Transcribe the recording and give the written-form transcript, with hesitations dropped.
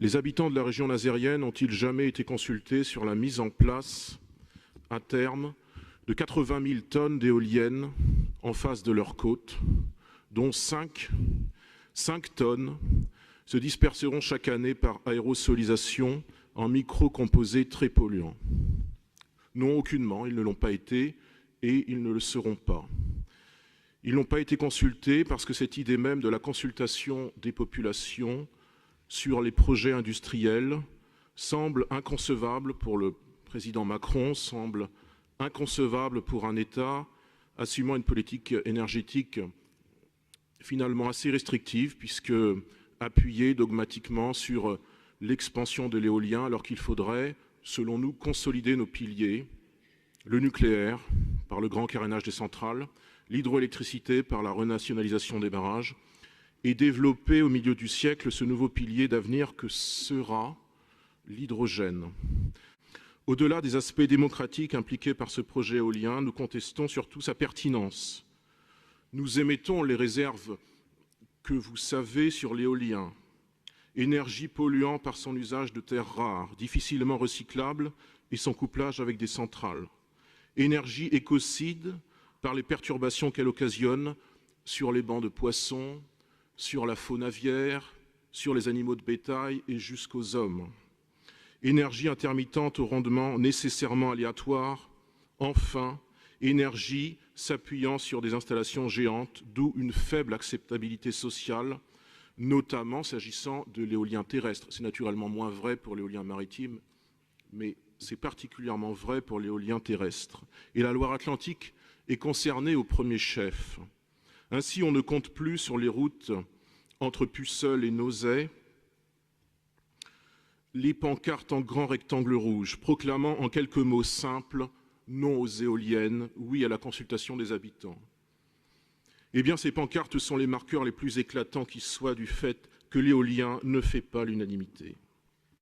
Les habitants de la région nazérienne ont-ils jamais été consultés sur la mise en place, à terme, de 80 000 tonnes d'éoliennes en face de leurs côtes, dont 5 tonnes se disperseront chaque année par aérosolisation en micro-composés très polluants? Non, aucunement, ils ne l'ont pas été et ils ne le seront pas. Ils n'ont pas été consultés parce que cette idée même de la consultation des populations sur les projets industriels semble inconcevable pour le président Macron, semble inconcevable pour un État assumant une politique énergétique finalement assez restrictive, puisque appuyée dogmatiquement sur l'expansion de l'éolien, alors qu'il faudrait, selon nous, consolider nos piliers, le nucléaire par le grand carénage des centrales, l'hydroélectricité par la renationalisation des barrages, et développer au milieu du siècle ce nouveau pilier d'avenir que sera l'hydrogène. Au-delà des aspects démocratiques impliqués par ce projet éolien, nous contestons surtout sa pertinence. Nous émettons les réserves que vous savez sur l'éolien. Énergie polluante par son usage de terres rares, difficilement recyclable et son couplage avec des centrales. Énergie écocide par les perturbations qu'elle occasionne sur les bancs de poissons, sur la faune aviaire, sur les animaux de bétail et jusqu'aux hommes. Énergie intermittente au rendement nécessairement aléatoire. Enfin, énergie s'appuyant sur des installations géantes, d'où une faible acceptabilité sociale, notamment s'agissant de l'éolien terrestre. C'est naturellement moins vrai pour l'éolien maritime, mais c'est particulièrement vrai pour l'éolien terrestre. Et la Loire-Atlantique est concernée au premier chef. Ainsi, on ne compte plus sur les routes entre Puceul et Nozay les pancartes en grands rectangles rouges, proclamant en quelques mots simples « non aux éoliennes, oui à la consultation des habitants ». Eh bien, ces pancartes sont les marqueurs les plus éclatants qui soient du fait que l'éolien ne fait pas l'unanimité.